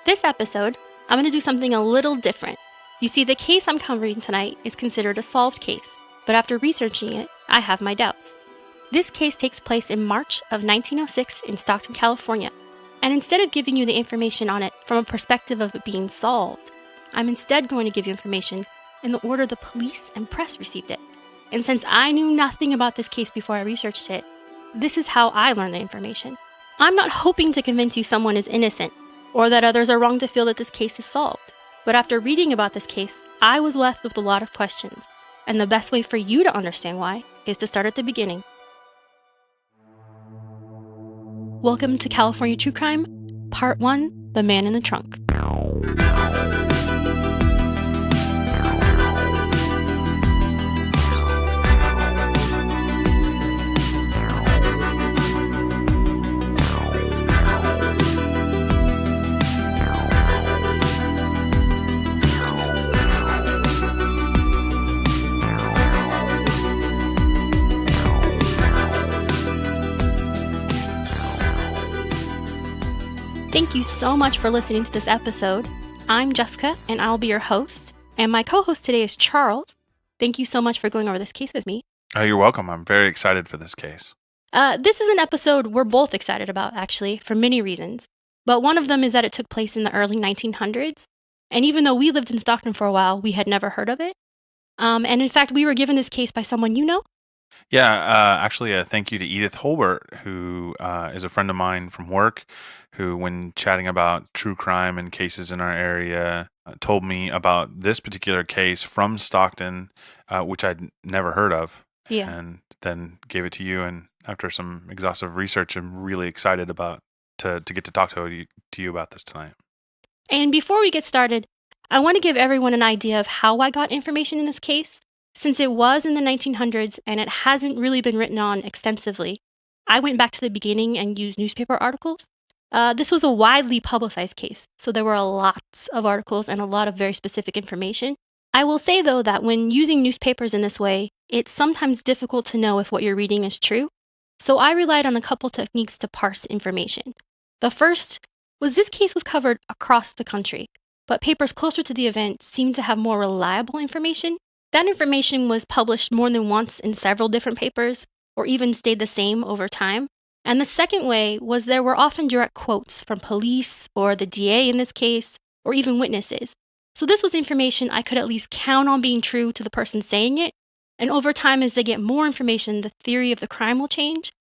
This episode, I'm going to do something a little different. You see, the case I'm covering tonight is considered a solved case, but after researching it, I have my doubts. This case takes place in March of 1906 in Stockton, California, and instead of giving you the information on it from a perspective of it being solved, I'm instead going to give you information in the order the police and press received it. And since I knew nothing about this case before I researched it, this is how I learned the information. I'm not hoping to convince you someone is innocent, or that others are wrong to feel that this case is solved. But after reading about this case, I was left with a lot of questions, and the best way for you to understand why is to start at the beginning. Welcome to California True Crime, Part 1, The Man in the Trunk. Thank you so much for listening to this episode. I'm Jessica, and I'll be your host. And my co-host today is Charles. Thank you so much for going over this case with me. Oh, you're welcome. I'm very excited for this case. This is an episode we're both excited about, actually, for many reasons. But one of them is that it took place in the early 1900s. And even though we lived in Stockton for a while, we had never heard of it. And in fact, we were given this case by someone you know. Yeah, actually, thank you to Edith Holbert, who is a friend of mine from work, who, when chatting about true crime and cases in our area, told me about this particular case from Stockton, which I'd never heard of. Yeah. And then gave it to you. And after some exhaustive research, I'm really excited about to get to talk to you about this tonight. And before we get started, I want to give everyone an idea of how I got information in this case. Since it was in the 1900s and it hasn't really been written on extensively, I went back to the beginning and used newspaper articles. This was a widely publicized case, so there were lots of articles and a lot of very specific information. I will say, though, that when using newspapers in this way, it's sometimes difficult to know if what you're reading is true. So I relied on a couple techniques to parse information. The first was this case was covered across the country, but papers closer to the event seemed to have more reliable information. That information was published more than once in several different papers, or even stayed the same over time. And the second way was there were often direct quotes from police, or the DA in this case, or even witnesses. So this was information I could at least count on being true to the person saying it, and over time as they get more information, the theory of the crime will change.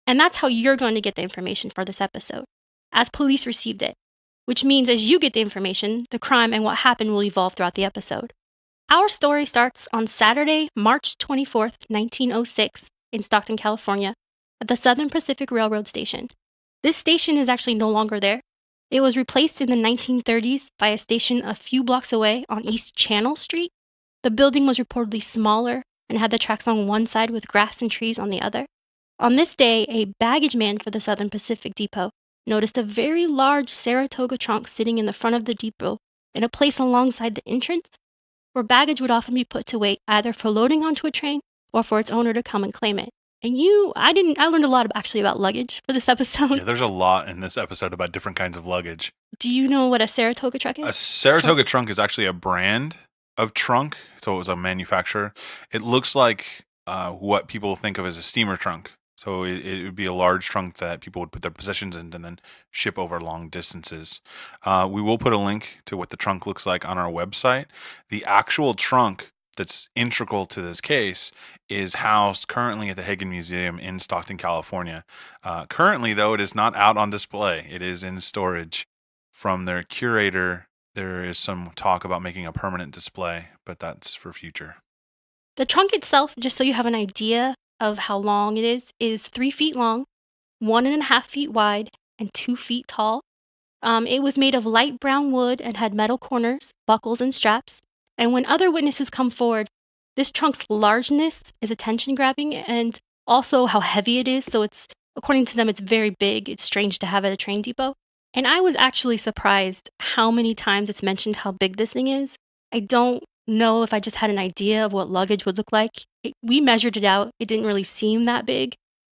And that's how you're going to get the information for this episode, as police received it, which means as you get the information, the crime and what happened will evolve throughout the episode. Our story starts on Saturday, March 24th, 1906, in Stockton, California, at the Southern Pacific Railroad station. This station is actually no longer there. It was replaced in the 1930s by a station a few blocks away on East Channel Street. The building was reportedly smaller and had the tracks on one side with grass and trees on the other. On this day, a baggage man for the Southern Pacific Depot noticed a very large Saratoga trunk sitting in the front of the depot in a place alongside the entrance, where baggage would often be put to wait either for loading onto a train or for its owner to come and claim it. And I learned a lot about luggage for this episode. Yeah, there's a lot in this episode about different kinds of luggage. Do you know what a Saratoga trunk is? A Saratoga trunk is actually a brand of trunk, so it was a manufacturer. It looks like what people think of as a steamer trunk. So it would be a large trunk that people would put their possessions in and then ship over long distances. We will put a link to what the trunk looks like on our website. The actual trunk that's integral to this case is housed currently at the Hagen Museum in Stockton, California. Currently, though, it is not out on display. It is in storage. From their curator, there is some talk about making a permanent display, but that's for future. The trunk itself, just so you have an idea of how long it is 3 feet long, 1.5 feet wide, and 2 feet tall. It was made of light brown wood and had metal corners, buckles, and straps. And when other witnesses come forward, this trunk's largeness is attention-grabbing, and also how heavy it is. So it's, according to them, it's very big. It's strange to have at a train depot. And I was actually surprised how many times it's mentioned how big this thing is. I don't know if I just had an idea of what luggage would look like. We measured it out. It didn't really seem that big,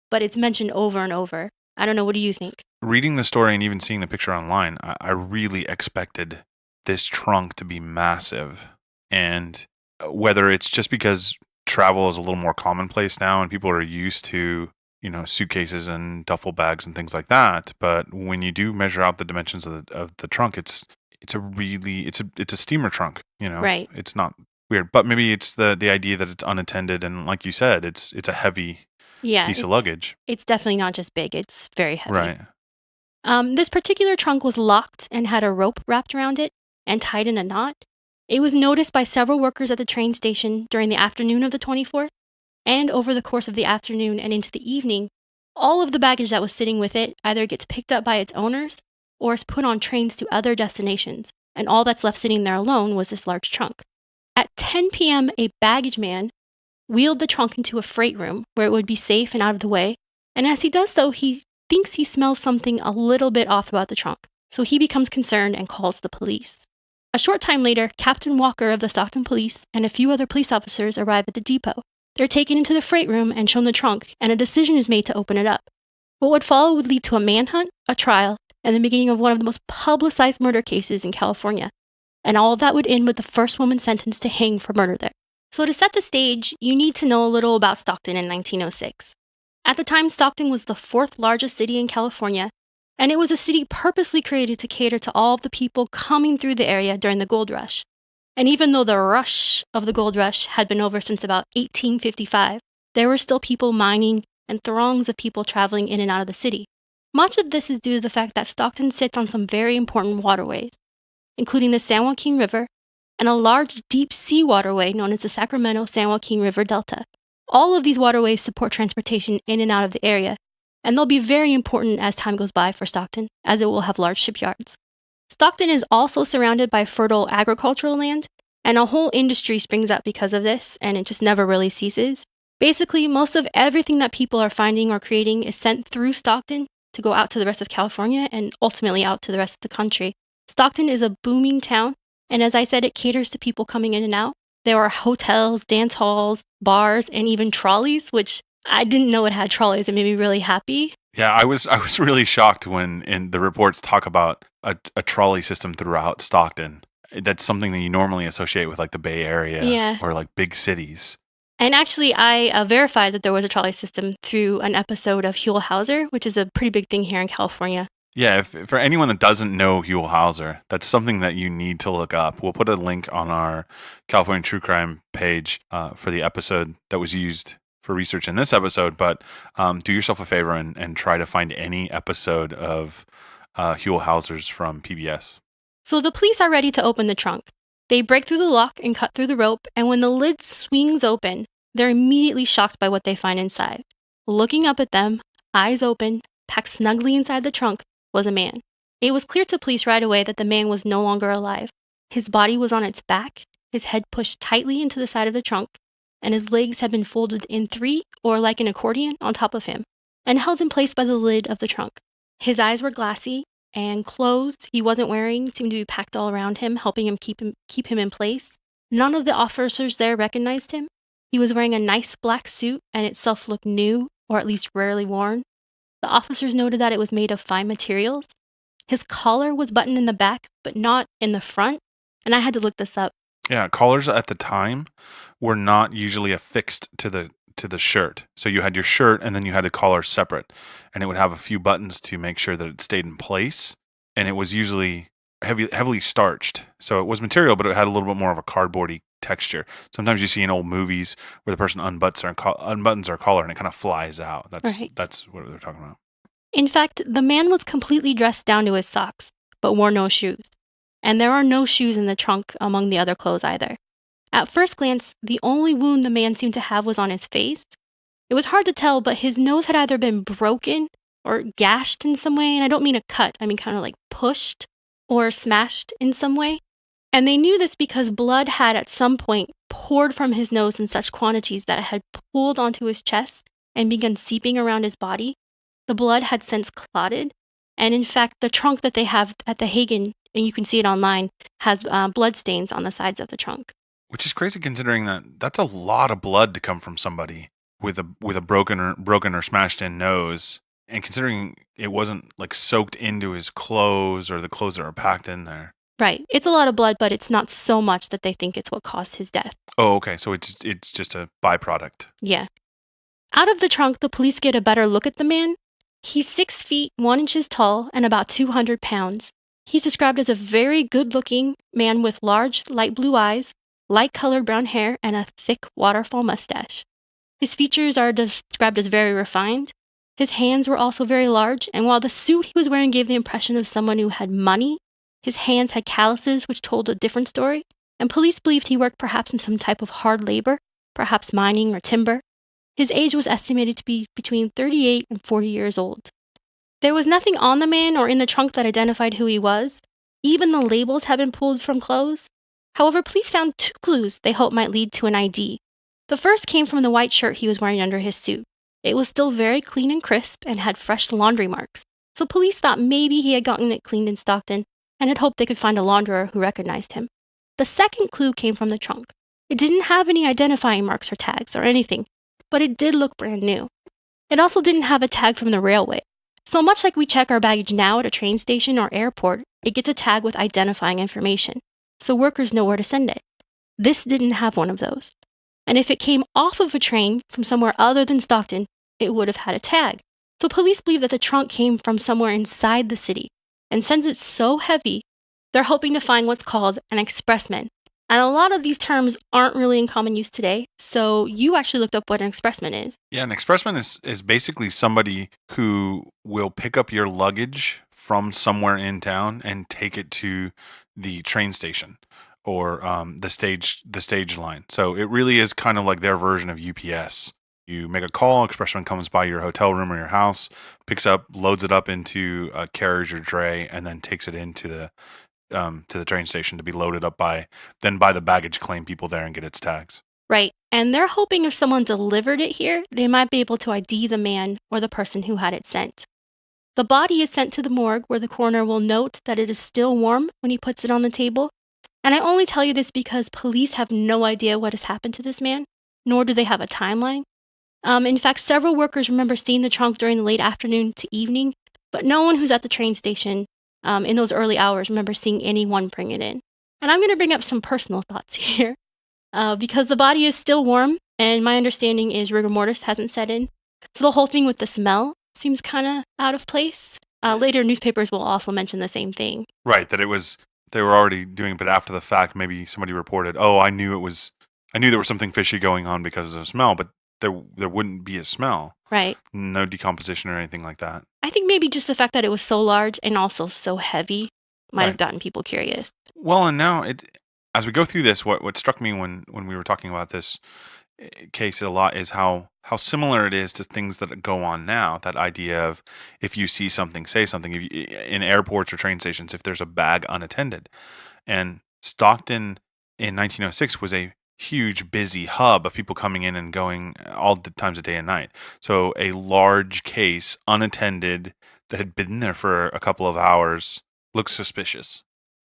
but it's mentioned over and over. I don't know. What do you think? Reading the story and even seeing the picture online, I really expected this trunk to be massive. And whether it's just because travel is a little more commonplace now and people are used to, suitcases and duffel bags and things like that, but when you do measure out the dimensions of the trunk, it's a steamer trunk, Right. It's not weird, but maybe it's the idea that it's unattended and like you said, it's a heavy Yeah, piece of luggage. it's definitely not just big, it's very heavy. Right. This particular trunk was locked and had a rope wrapped around it and tied in a knot. It was noticed by several workers at the train station during the afternoon of the 24th, and over the course of the afternoon and into the evening, all of the baggage that was sitting with it either gets picked up by its owners or is put on trains to other destinations, and all that's left sitting there alone was this large trunk. At 10 p.m., a baggage man wheeled the trunk into a freight room where it would be safe and out of the way, and as he does so, he thinks he smells something a little bit off about the trunk, so he becomes concerned and calls the police. A short time later, Captain Walker of the Stockton Police and a few other police officers arrive at the depot. They're taken into the freight room and shown the trunk, and a decision is made to open it up. What would follow would lead to a manhunt, a trial, and the beginning of one of the most publicized murder cases in California. And all of that would end with the first woman sentenced to hang for murder there. So to set the stage, you need to know a little about Stockton in 1906. At the time, Stockton was the fourth largest city in California, and it was a city purposely created to cater to all of the people coming through the area during the gold rush. And even though the rush of the gold rush had been over since about 1855, there were still people mining and throngs of people traveling in and out of the city. Much of this is due to the fact that Stockton sits on some very important waterways, including the San Joaquin River and a large deep sea waterway known as the Sacramento-San Joaquin River Delta. All of these waterways support transportation in and out of the area, and they'll be very important as time goes by for Stockton, as it will have large shipyards. Stockton is also surrounded by fertile agricultural land, and a whole industry springs up because of this, and it just never really ceases. Basically, most of everything that people are finding or creating is sent through Stockton to go out to the rest of California and ultimately out to the rest of the country. Stockton is a booming town, and as I said, it caters to people coming in and out. There are hotels, dance halls, bars, and even trolleys, which I didn't know it had trolleys. It made me really happy. Yeah, I was really shocked when in the reports talk about a trolley system throughout Stockton. That's something that you normally associate with like the Bay Area or like big cities. And actually, I verified that there was a trolley system through an episode of Huell Hauser, which is a pretty big thing here in California. Yeah, for anyone that doesn't know Huell Hauser, that's something that you need to look up. We'll put a link on our California True Crime page for the episode that was used for research in this episode, but do yourself a favor and try to find any episode of Huell Hauser's from PBS. So the police are ready to open the trunk. They break through the lock and cut through the rope, and when the lid swings open, they're immediately shocked by what they find inside. Looking up at them, eyes open, packed snugly inside the trunk, was a man. It was clear to police right away that the man was no longer alive. His body was on its back, his head pushed tightly into the side of the trunk, and his legs had been folded in three, or like an accordion, on top of him, and held in place by the lid of the trunk. His eyes were glassy, and clothes he wasn't wearing seemed to be packed all around him, helping him keep him in place. None of the officers there recognized him. He was wearing a nice black suit, and itself looked new, or at least rarely worn. The officers noted that it was made of fine materials. His collar was buttoned in the back, but not in the front, and I had to look this up. Yeah, collars at the time were not usually affixed to the shirt. So you had your shirt and then you had a collar separate, and it would have a few buttons to make sure that it stayed in place, and it was usually heavily starched. So it was material, but it had a little bit more of a cardboardy texture. Sometimes you see in old movies where the person unbuttons their collar and it kind of flies out. That's what they're talking about. In fact, the man was completely dressed down to his socks, but wore no shoes. And there are no shoes in the trunk among the other clothes either. At first glance, the only wound the man seemed to have was on his face. It was hard to tell, but his nose had either been broken or gashed in some way, and I don't mean a cut, I mean kind of like pushed or smashed in some way. And they knew this because blood had at some point poured from his nose in such quantities that it had pooled onto his chest and begun seeping around his body. The blood had since clotted, and in fact, the trunk that they have at the Hagen, and you can see it online, has blood stains on the sides of the trunk. Which is crazy considering that that's a lot of blood to come from somebody with a broken or smashed in nose. And considering it wasn't like soaked into his clothes or the clothes that are packed in there. Right. It's a lot of blood, but it's not so much that they think it's what caused his death. Oh, okay. So it's just a byproduct. Yeah. Out of the trunk, the police get a better look at the man. He's 6 feet 1 inches tall and about 200 pounds. He's described as a very good-looking man with large, light blue eyes, light-colored brown hair, and a thick waterfall mustache. His features are described as very refined. His hands were also very large, and while the suit he was wearing gave the impression of someone who had money, his hands had calluses which told a different story, and police believed he worked perhaps in some type of hard labor, perhaps mining or timber. His age was estimated to be between 38 and 40 years old. There was nothing on the man or in the trunk that identified who he was. Even the labels had been pulled from clothes. However, police found 2 clues they hoped might lead to an ID. The first came from the white shirt he was wearing under his suit. It was still very clean and crisp and had fresh laundry marks, so police thought maybe he had gotten it cleaned in Stockton and had hoped they could find a launderer who recognized him. The second clue came from the trunk. It didn't have any identifying marks or tags or anything, but it did look brand new. It also didn't have a tag from the railway. So much like we check our baggage now at a train station or airport, it gets a tag with identifying information, so workers know where to send it. This didn't have one of those. And if it came off of a train from somewhere other than Stockton, it would have had a tag. So police believe that the trunk came from somewhere inside the city. And since it's so heavy, they're hoping to find what's called an expressman. And a lot of these terms aren't really in common use today, so you actually looked up what an expressman is. Yeah, an expressman is basically somebody who will pick up your luggage from somewhere in town and take it to the train station or the stage line. So it really is kind of like their version of UPS. You make a call, expressman comes by your hotel room or your house, picks up, loads it up into a carriage or dray, and then takes it into the train station to be loaded up by the baggage claim people there and get its tags. Right, and they're hoping if someone delivered it here, they might be able to ID the man or the person who had it sent. The body is sent to the morgue where the coroner will note that it is still warm when he puts it on the table. And I only tell you this because police have no idea what has happened to this man, nor do they have a timeline. In fact, several workers remember seeing the trunk during the late afternoon to evening, but no one who's at the train station in those early hours remember seeing anyone bring it in. And I'm going to bring up some personal thoughts here. Because the body is still warm, and my understanding is rigor mortis hasn't set in. So the whole thing with the smell seems kind of out of place. Later, newspapers will also mention the same thing. Right, that they were already doing it, but after the fact, maybe somebody reported, oh, I knew there was something fishy going on because of the smell, but there wouldn't be a smell. Right. No decomposition or anything like that. I think maybe just the fact that it was so large and also so heavy might have Right. gotten people curious. Well, and now as we go through this, what struck me when we were talking about this case a lot is how similar it is to things that go on now. That idea of if you see something, say something. If you, in airports or train stations, if there's a bag unattended, and Stockton in 1906 was a huge, busy hub of people coming in and going all the times of day and night. So a large case unattended that had been there for a couple of hours looks suspicious.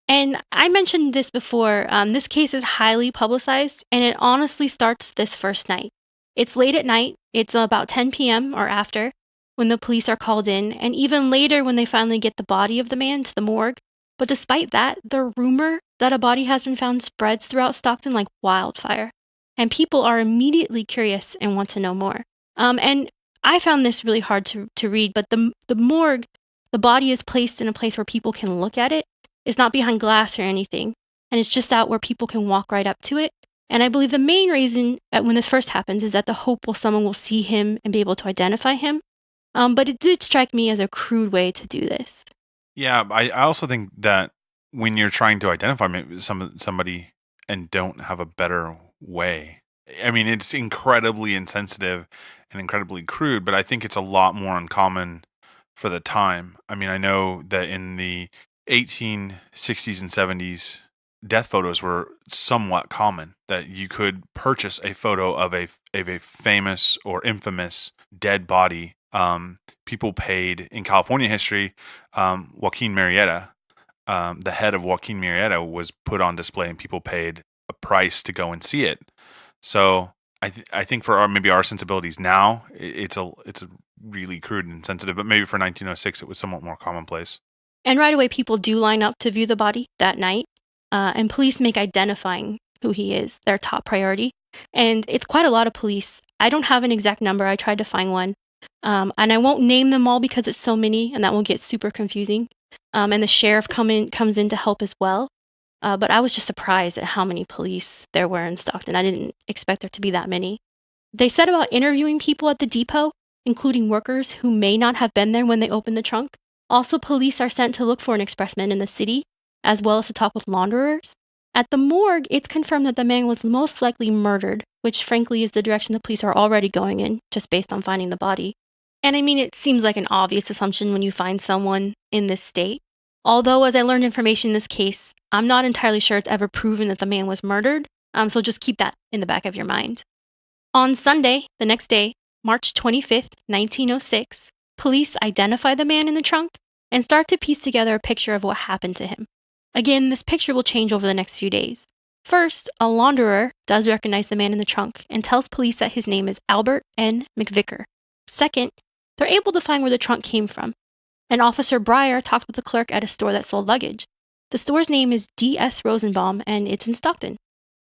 And I mentioned this before. This case is highly publicized, and it honestly starts this first night. It's late at night. It's about 10 p.m. or after when the police are called in, and even later when they finally get the body of the man to the morgue. But despite that, the rumor that a body has been found spreads throughout Stockton like wildfire, and people are immediately curious and want to know more. And I found this really hard to read, but the morgue, the body is placed in a place where people can look at it. It's not behind glass or anything, and it's just out where people can walk right up to it. And I believe the main reason when this first happens is that the hope someone will see him and be able to identify him. But it did strike me as a crude way to do this. Yeah, I also think that when you're trying to identify somebody and don't have a better way, I mean, it's incredibly insensitive and incredibly crude, but I think it's a lot more uncommon for the time. I mean, I know that in the 1860s and 70s, death photos were somewhat common, that you could purchase a photo of a famous or infamous dead body. People paid in California history. Joaquin Murrieta, the head of Joaquin Murrieta, was put on display, and people paid a price to go and see it. So I think for maybe our sensibilities now, it's a really crude and insensitive, but maybe for 1906 it was somewhat more commonplace. And right away, people do line up to view the body that night, and police make identifying who he is their top priority. And it's quite a lot of police. I don't have an exact number. I tried to find one. And I won't name them all because it's so many, and that will get super confusing. And the sheriff comes in to help as well. But I was just surprised at how many police there were in Stockton. I didn't expect there to be that many. They said about interviewing people at the depot, including workers who may not have been there when they opened the trunk. Also, police are sent to look for an expressman in the city, as well as to talk with launderers. At the morgue, it's confirmed that the man was most likely murdered, which frankly is the direction the police are already going in, just based on finding the body. And I mean, it seems like an obvious assumption when you find someone in this state. Although, as I learned information in this case, I'm not entirely sure it's ever proven that the man was murdered, so just keep that in the back of your mind. On Sunday, the next day, March 25th, 1906, police identify the man in the trunk and start to piece together a picture of what happened to him. Again, this picture will change over the next few days. First, a launderer does recognize the man in the trunk and tells police that his name is Albert N. McVicar. Second, they're able to find where the trunk came from. And Officer Breyer talked with the clerk at a store that sold luggage. The store's name is D.S. Rosenbaum, and it's in Stockton.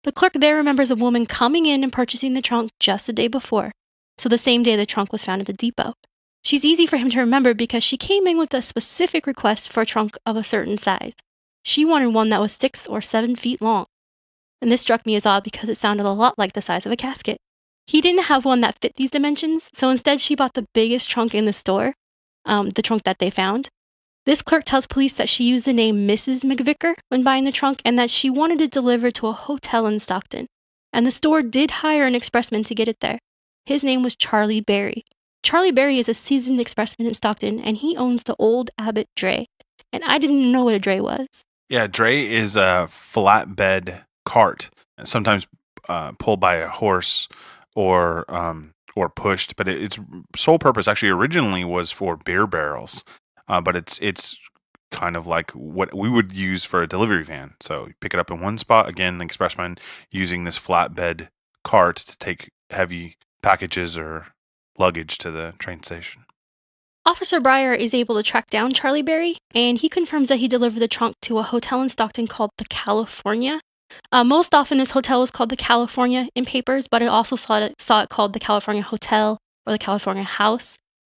The clerk there remembers a woman coming in and purchasing the trunk just the day before, so the same day the trunk was found at the depot. She's easy for him to remember because she came in with a specific request for a trunk of a certain size. She wanted one that was 6 or 7 feet long. And this struck me as odd because it sounded a lot like the size of a casket. He didn't have one that fit these dimensions, so instead she bought the biggest trunk in the store, the trunk that they found. This clerk tells police that she used the name Mrs. McVicar when buying the trunk and that she wanted it delivered to a hotel in Stockton. And the store did hire an expressman to get it there. His name was Charlie Berry. Charlie Berry is a seasoned expressman in Stockton, and he owns the old Abbott dray. And I didn't know what a dray was. Yeah, dray is a flatbed cart, sometimes pulled by a horse or pushed. But its sole purpose actually originally was for beer barrels. But it's kind of like what we would use for a delivery van. So you pick it up in one spot. Again, the expressman using this flatbed cart to take heavy packages or luggage to the train station. Officer Breyer is able to track down Charlie Berry, and he confirms that he delivered the trunk to a hotel in Stockton called the California. Most often, this hotel was called the California in papers, but I also saw it called the California Hotel or the California House.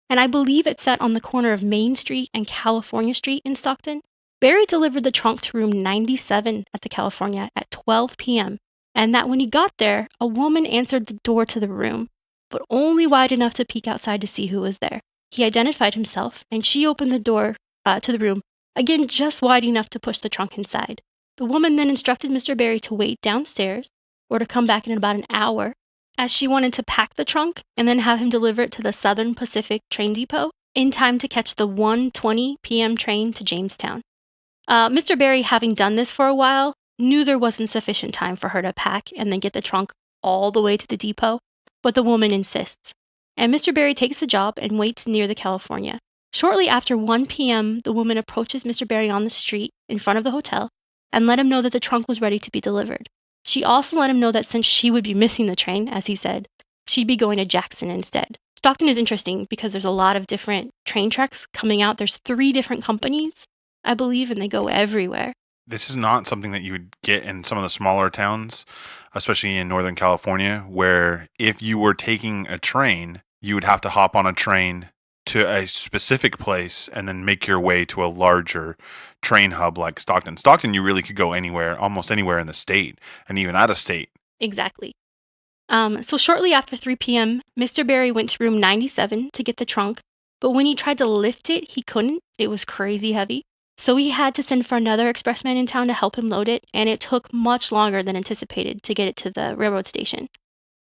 And I believe it's set on the corner of Main Street and California Street in Stockton. Berry delivered the trunk to room 97 at the California at 12 p.m., and that when he got there, a woman answered the door to the room, but only wide enough to peek outside to see who was there. He identified himself, and she opened the door to the room, again just wide enough to push the trunk inside. The woman then instructed Mr. Berry to wait downstairs or to come back in about an hour, as she wanted to pack the trunk and then have him deliver it to the Southern Pacific train depot in time to catch the 1:20 p.m. train to Jamestown. Mr. Berry, having done this for a while, knew there wasn't sufficient time for her to pack and then get the trunk all the way to the depot, but the woman insists. And Mr. Berry takes the job and waits near the California. Shortly after 1 p.m., the woman approaches Mr. Berry on the street in front of the hotel and let him know that the trunk was ready to be delivered. She also let him know that since she would be missing the train, as he said, she'd be going to Jackson instead. Stockton is interesting because there's a lot of different train tracks coming out. There's 3 different companies, I believe, and they go everywhere. This is not something that you would get in some of the smaller towns, especially in Northern California, where if you were taking a train, you would have to hop on a train to a specific place and then make your way to a larger train hub like Stockton. Stockton, you really could go anywhere, almost anywhere in the state, and even out of state. Exactly. So shortly after 3 p.m., Mr. Berry went to room 97 to get the trunk, but when he tried to lift it, he couldn't. It was crazy heavy. So he had to send for another expressman in town to help him load it, and it took much longer than anticipated to get it to the railroad station.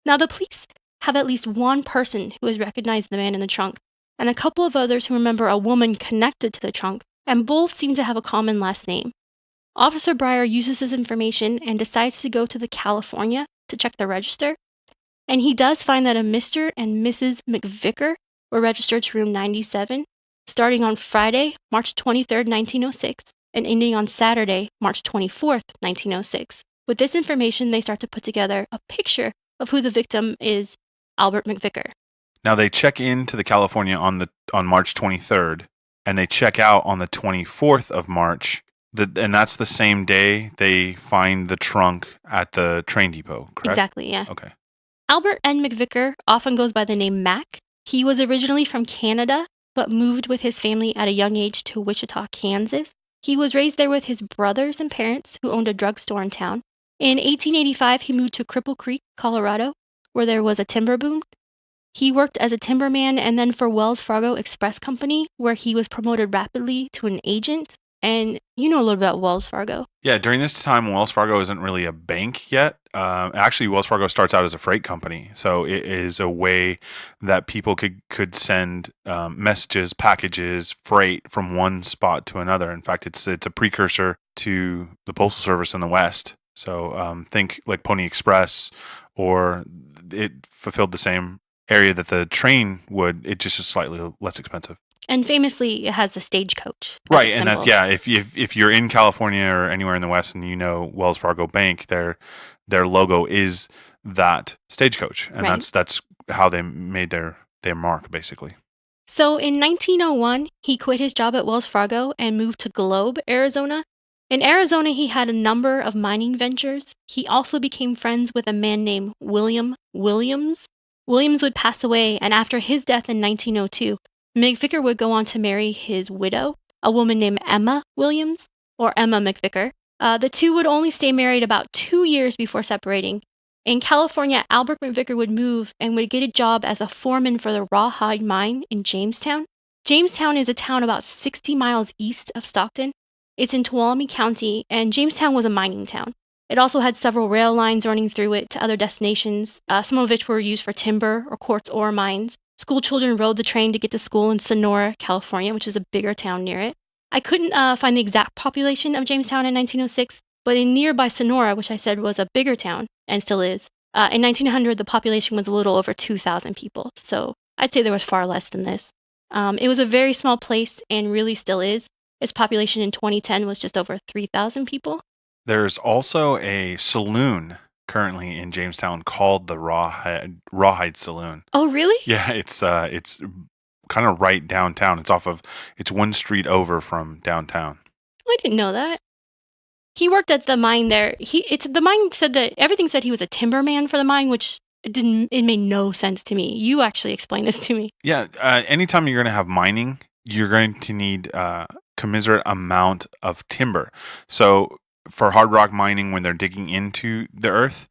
Now, the police have at least one person who has recognized the man in the trunk, and a couple of others who remember a woman connected to the trunk, and both seem to have a common last name. Officer Breyer uses this information and decides to go to the California to check the register, and he does find that a Mr. and Mrs. McVicar were registered to room 97, starting on Friday, March 23rd, 1906, and ending on Saturday, March 24th, 1906. With this information, they start to put together a picture of who the victim is, Albert McVicar. Now they check into the California on March 23rd, and they check out on the 24th of March. And that's the same day they find the trunk at the train depot, correct? Exactly, yeah. Okay. Albert N. McVicar often goes by the name Mac. He was originally from Canada, but moved with his family at a young age to Wichita, Kansas. He was raised there with his brothers and parents, who owned a drugstore in town. In 1885, he moved to Cripple Creek, Colorado, where there was a timber boom. He worked as a timberman and then for Wells Fargo Express Company, where he was promoted rapidly to an agent. And you know a little about Wells Fargo. Yeah, during this time, Wells Fargo isn't really a bank yet. Actually, Wells Fargo starts out as a freight company. So it is a way that people could send messages, packages, freight from one spot to another. In fact, it's a precursor to the Postal Service in the West. So think like Pony Express, or it fulfilled the same area that the train would. It just is slightly less expensive. And famously, it has the stagecoach. Right, and that's, yeah. If you're in California or anywhere in the West, and you know Wells Fargo Bank, their logo is that stagecoach, and Right. that's how they made their mark, basically. So in 1901, he quit his job at Wells Fargo and moved to Globe, Arizona. In Arizona, he had a number of mining ventures. He also became friends with a man named William Williams. Williams would pass away, and after his death in 1902, McVicar would go on to marry his widow, a woman named Emma Williams, or Emma McVicar. The two would only stay married about 2 years before separating. In California, Albert McVicar would move and would get a job as a foreman for the Rawhide Mine in Jamestown. Jamestown is a town about 60 miles east of Stockton. It's in Tuolumne County, and Jamestown was a mining town. It also had several rail lines running through it to other destinations, some of which were used for timber or quartz ore mines. School children rode the train to get to school in Sonora, California, which is a bigger town near it. I couldn't find the exact population of Jamestown in 1906, but in nearby Sonora, which I said was a bigger town, and still is, in 1900, the population was a little over 2,000 people. So I'd say there was far less than this. It was a very small place and really still is. Its population in 2010 was just over 3,000 people. There's also a saloon currently in Jamestown called the Rawhide Saloon. Oh, really? Yeah, it's kind of right downtown. It's one street over from downtown. I didn't know that. He worked at the mine there. The mine said that everything said he was a timberman for the mine, which it made no sense to me. You actually explained this to me. Yeah, anytime you're going to have mining, you're going to need a commensurate amount of timber. So for hard rock mining, when they're digging into the earth,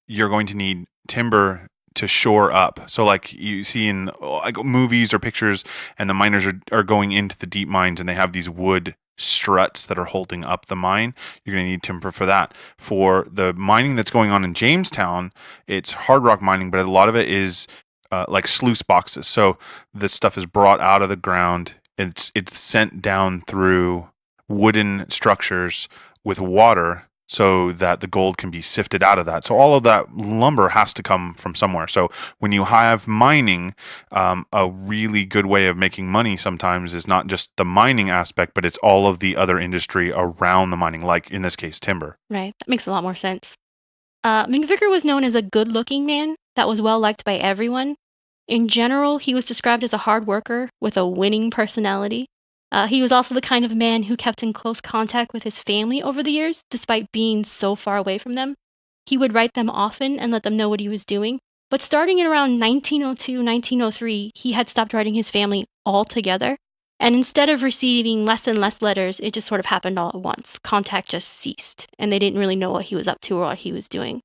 you're going to need timber to shore up. So like you see in like movies or pictures, and the miners are going into the deep mines, and they have these wood struts that are holding up the mine. You're going to need timber for that. For the mining that's going on in Jamestown, it's hard rock mining, but a lot of it is like sluice boxes. So this stuff is brought out of the ground. It's sent down through wooden structures with water so that the gold can be sifted out of that. So all of that lumber has to come from somewhere. So when you have mining, a really good way of making money sometimes is not just the mining aspect, but it's all of the other industry around the mining, like in this case, timber. Right. That makes a lot more sense. McVicar was known as a good-looking man that was well-liked by everyone. In general, he was described as a hard worker with a winning personality. He was also the kind of man who kept in close contact with his family over the years, despite being so far away from them. He would write them often and let them know what he was doing. But starting in around 1902, 1903, he had stopped writing his family altogether. And instead of receiving less and less letters, it just sort of happened all at once. Contact just ceased, and they didn't really know what he was up to or what he was doing.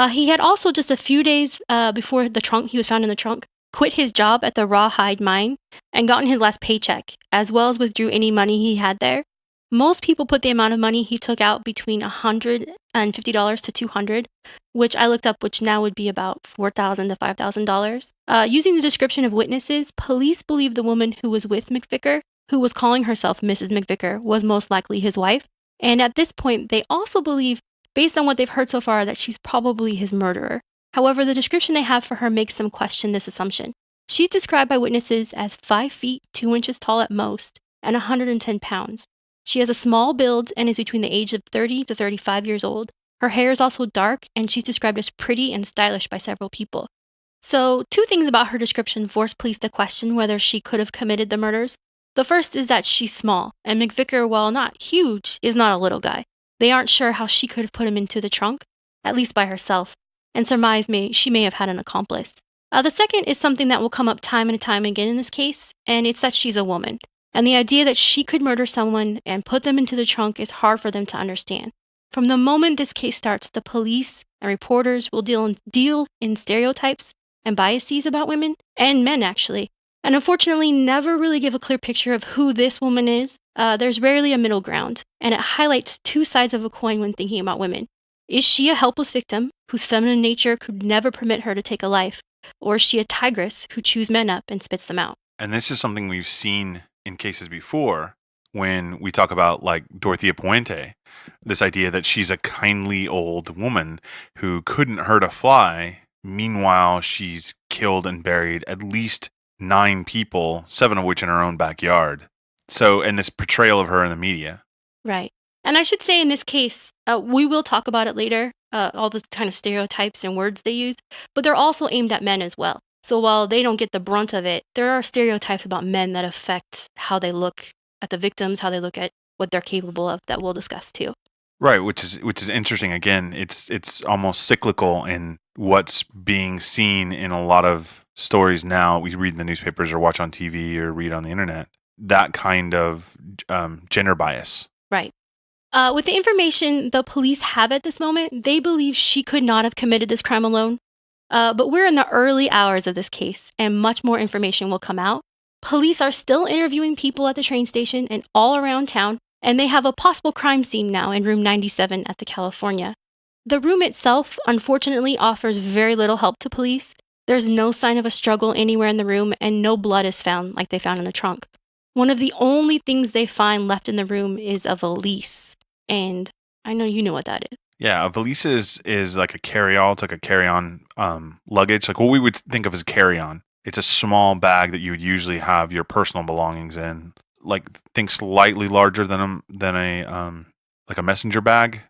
He had also, just a few days before he was found in the trunk, quit his job at the Rawhide Mine and gotten his last paycheck, as well as withdrew any money he had there. Most people put the amount of money he took out between $150 to $200, which I looked up, which now would be about $4,000 to $5,000. Using the description of witnesses, police believe the woman who was with McVicar, who was calling herself Mrs. McVicar, was most likely his wife. And at this point, they also believe, based on what they've heard so far, that she's probably his murderer. However, the description they have for her makes them question this assumption. She's described by witnesses as 5 feet 2 inches tall at most and 110 pounds. She has a small build and is between the age of 30 to 35 years old. Her hair is also dark, and she's described as pretty and stylish by several people. So, two things about her description force police to question whether she could have committed the murders. The first is that she's small, and McVicar, while not huge, is not a little guy. They aren't sure how she could have put him into the trunk, at least by herself, and surmise she may have had an accomplice. The second is something that will come up time and time again in this case, and it's that she's a woman. And the idea that she could murder someone and put them into the trunk is hard for them to understand. From the moment this case starts, the police and reporters will deal in stereotypes and biases about women, and men actually, and unfortunately never really give a clear picture of who this woman is. There's rarely a middle ground, and it highlights two sides of a coin when thinking about women. Is she a helpless victim whose feminine nature could never permit her to take a life, or is she a tigress who chews men up and spits them out? And this is something we've seen in cases before when we talk about like Dorothea Puente, this idea that she's a kindly old woman who couldn't hurt a fly. Meanwhile, she's killed and buried at least 9 people, 7 of which in her own backyard. So, and this portrayal of her in the media. Right. And I should say in this case, we will talk about it later, all the kind of stereotypes and words they use, but they're also aimed at men as well. So while they don't get the brunt of it, there are stereotypes about men that affect how they look at the victims, how they look at what they're capable of, that we'll discuss too. Right, which is interesting. Again, it's almost cyclical in what's being seen in a lot of stories now. We read in the newspapers or watch on TV or read on the internet. That kind of gender bias. Right. With the information the police have at this moment, they believe she could not have committed this crime alone. But we're in the early hours of this case, and much more information will come out. Police are still interviewing people at the train station and all around town, and they have a possible crime scene now in room 97 at the California. The room itself, unfortunately, offers very little help to police. There's no sign of a struggle anywhere in the room, and no blood is found like they found in the trunk. One of the only things they find left in the room is a valise, and I know you know what that is. Yeah, a valise is like a carry-all. It's like a carry-on luggage, like what we would think of as carry-on. It's a small bag that you would usually have your personal belongings in, like think slightly larger than a like a messenger bag,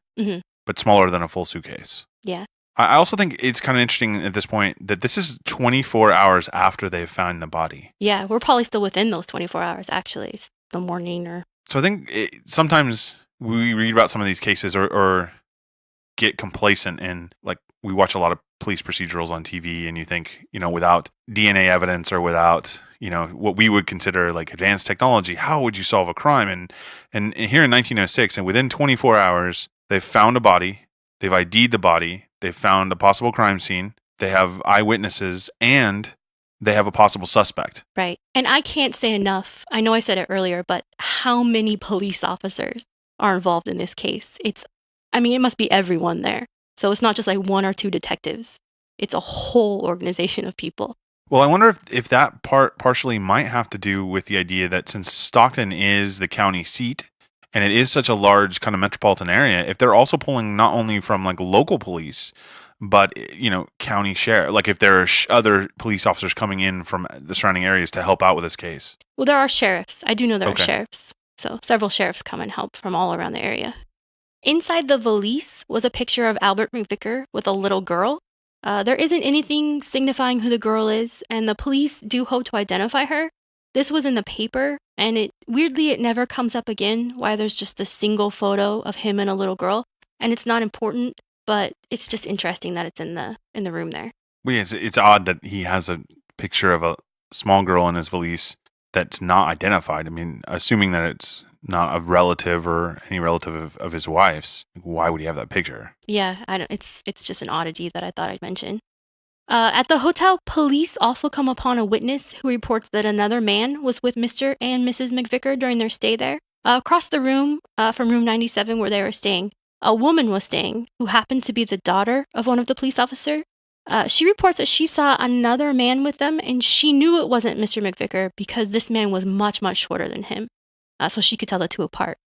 but smaller than a full suitcase. Yeah. I also think it's kind of interesting at this point that this is 24 hours after they've found the body. Yeah, we're probably still within those 24 hours, actually. It's the morning or... So I think sometimes we read about some of these cases or get complacent and like we watch a lot of police procedurals on TV and you think, without DNA evidence or without, what we would consider like advanced technology, how would you solve a crime? And here in 1906 and within 24 hours, they've found a body, they've ID'd the body, they've found a possible crime scene, they have eyewitnesses, and they have a possible suspect. Right. And I can't say enough. I know I said it earlier, but how many police officers are involved in this case? It must be everyone there. So it's not just like 1 or 2 detectives. It's a whole organization of people. Well, I wonder if that partially might have to do with the idea that since Stockton is the county seat and it is such a large kind of metropolitan area, if they're also pulling not only from like local police, but, county sheriff, like if there are other police officers coming in from the surrounding areas to help out with this case. Well, there are sheriffs. I do know there are sheriffs. So several sheriffs come and help from all around the area. Inside the valise was a picture of Albert McVicar with a little girl. There isn't anything signifying who the girl is, and the police do hope to identify her. This was in the paper, and it never comes up again, why there's just a single photo of him and a little girl, and it's not important, but it's just interesting that it's in the room there. Well, yeah, it's odd that he has a picture of a small girl in his valise that's not identified. Assuming that it's not a relative or any relative of his wife's, why would he have that picture? Yeah, it's just an oddity that I thought I'd mention. At the hotel, police also come upon a witness who reports that another man was with Mr. and Mrs. McVicar during their stay there. Across the room, from room 97 where they were staying, a woman was staying who happened to be the daughter of one of the police officers. She reports that she saw another man with them, and she knew it wasn't Mr. McVicar because this man was much, much shorter than him. So she could tell the two apart.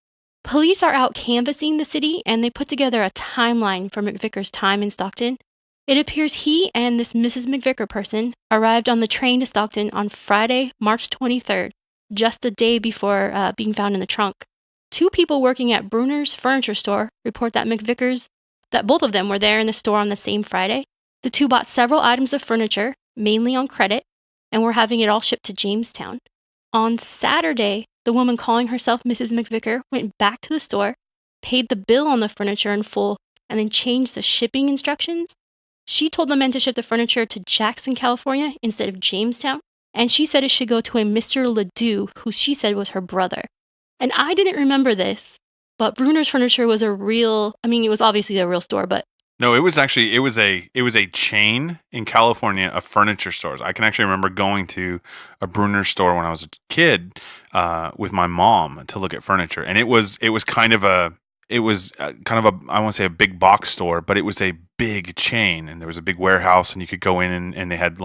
Police are out canvassing the city, and they put together a timeline for McVicar's time in Stockton. It appears he and this Mrs. McVicar person arrived on the train to Stockton on Friday, March 23rd, just a day before being found in the trunk. 2 people working at Bruner's furniture store report that both of them were there in the store on the same Friday. The 2 bought several items of furniture, mainly on credit, and were having it all shipped to Jamestown. On Saturday, the woman calling herself Mrs. McVicar went back to the store, paid the bill on the furniture in full, and then changed the shipping instructions. She told the men to ship the furniture to Jackson, California instead of Jamestown, and she said it should go to a Mr. Ledoux, who she said was her brother. And I didn't remember this, but Bruner's Furniture was it was obviously a real store, but No, it was a chain in California of furniture stores. I can actually remember going to a Brunner store when I was a kid with my mom to look at furniture, and it was kind of a I won't say a big box store, but it was a big chain, and there was a big warehouse, and you could go in and they had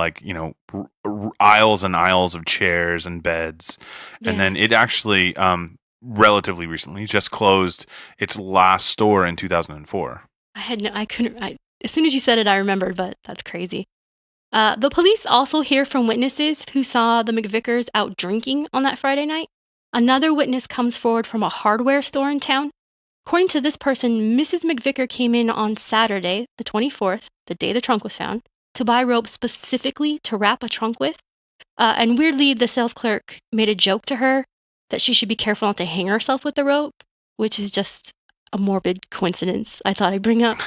aisles and aisles of chairs and beds, and yeah. then it actually relatively recently just closed its last store in 2004. As soon as you said it, I remembered, but that's crazy. The police also hear from witnesses who saw the McVicars out drinking on that Friday night. Another witness comes forward from a hardware store in town. According to this person, Mrs. McVicar came in on Saturday, the 24th, the day the trunk was found, to buy rope specifically to wrap a trunk with. And weirdly, the sales clerk made a joke to her that she should be careful not to hang herself with the rope, which is just a morbid coincidence I thought I'd bring up.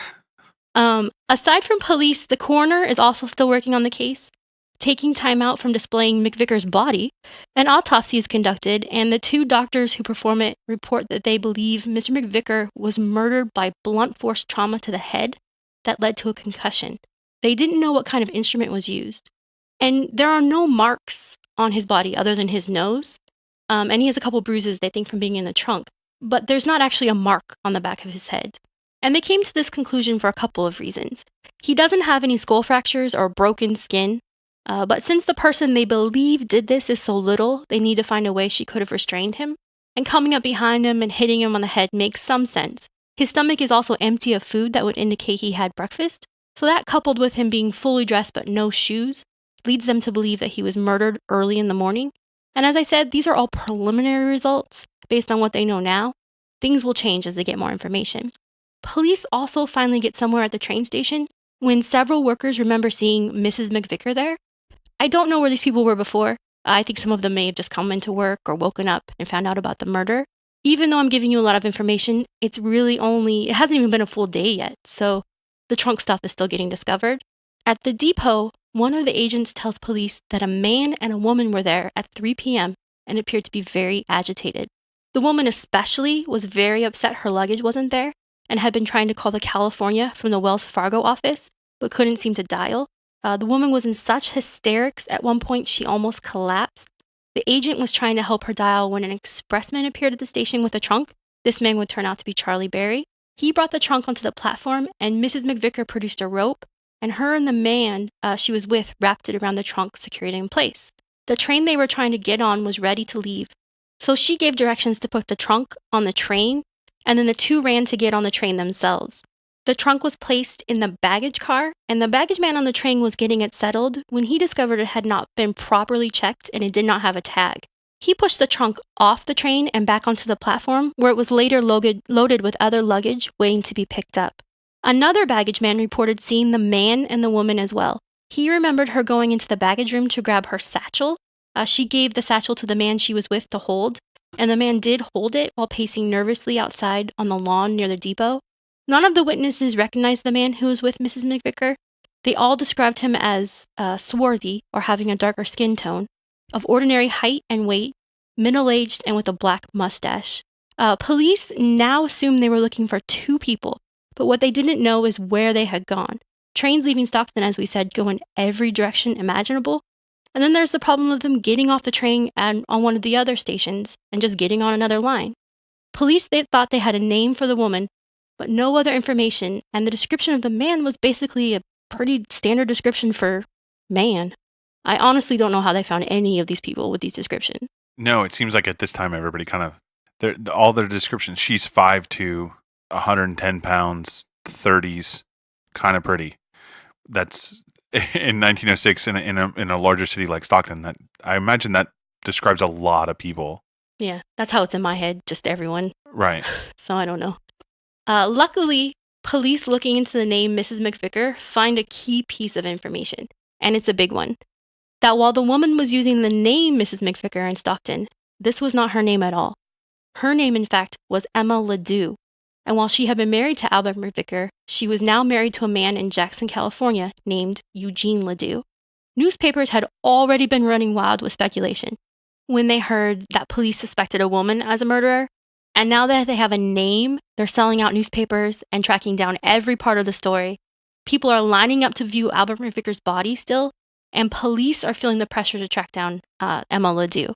Aside from police, the coroner is also still working on the case, taking time out from displaying McVicar's body. An autopsy is conducted, and the two doctors who perform it report that they believe Mr. McVicar was murdered by blunt force trauma to the head that led to a concussion. They didn't know what kind of instrument was used. And there are no marks on his body other than his nose, and he has a couple bruises, they think, from being in the trunk. But there's not actually a mark on the back of his head. And they came to this conclusion for a couple of reasons. He doesn't have any skull fractures or broken skin, but since the person they believe did this is so little, they need to find a way she could have restrained him. And coming up behind him and hitting him on the head makes some sense. His stomach is also empty of food that would indicate he had breakfast, so that, coupled with him being fully dressed but no shoes, leads them to believe that he was murdered early in the morning. And as I said, these are all preliminary results based on what they know now. Things will change as they get more information. Police also finally get somewhere at the train station when several workers remember seeing Mrs. McVicar there. I don't know where these people were before. I think some of them may have just come into work or woken up and found out about the murder. Even though I'm giving you a lot of information, it hasn't even been a full day yet, so the trunk stuff is still getting discovered. At the depot, one of the agents tells police that a man and a woman were there at 3 p.m. and appeared to be very agitated. The woman especially was very upset her luggage wasn't there and had been trying to call the California from the Wells Fargo office, but couldn't seem to dial. The woman was in such hysterics at one point she almost collapsed. The agent was trying to help her dial when an expressman appeared at the station with a trunk. This man would turn out to be Charlie Berry. He brought the trunk onto the platform, and Mrs. McVicar produced a rope, and her and the man she was with wrapped it around the trunk, securing it in place. The train they were trying to get on was ready to leave, so she gave directions to put the trunk on the train, and then the two ran to get on the train themselves. The trunk was placed in the baggage car, and the baggage man on the train was getting it settled when he discovered it had not been properly checked and it did not have a tag. He pushed the trunk off the train and back onto the platform, where it was later loaded with other luggage waiting to be picked up. Another baggage man reported seeing the man and the woman as well. He remembered her going into the baggage room to grab her satchel. She gave the satchel to the man she was with to hold, and the man did hold it while pacing nervously outside on the lawn near the depot. None of the witnesses recognized the man who was with Mrs. McVicar. They all described him as swarthy, or having a darker skin tone, of ordinary height and weight, middle-aged and with a black mustache. Police now assumed they were looking for two people, but what they didn't know is where they had gone. Trains leaving Stockton, as we said, go in every direction imaginable. And then there's the problem of them getting off the train and on one of the other stations and just getting on another line. Police thought they had a name for the woman, but no other information, and the description of the man was basically a pretty standard description for man. I honestly don't know how they found any of these people with these descriptions. No, it seems like at this time everybody kind of all their descriptions. She's 5'2", 110 pounds, 30s, kind of pretty. That's in 1906 in a larger city like Stockton. That I imagine that describes a lot of people. Yeah, that's how it's in my head, just everyone. Right. So I don't know. Luckily, police looking into the name Mrs. McVicar find a key piece of information, and it's a big one. That while the woman was using the name Mrs. McVicar in Stockton, this was not her name at all. Her name, in fact, was Emma Ledoux. And while she had been married to Albert McVicar, she was now married to a man in Jackson, California, named Eugene Ledoux. Newspapers had already been running wild with speculation when they heard that police suspected a woman as a murderer. And now that they have a name, they're selling out newspapers and tracking down every part of the story. People are lining up to view Albert McVicar's body still, and police are feeling the pressure to track down Emma Ledoux.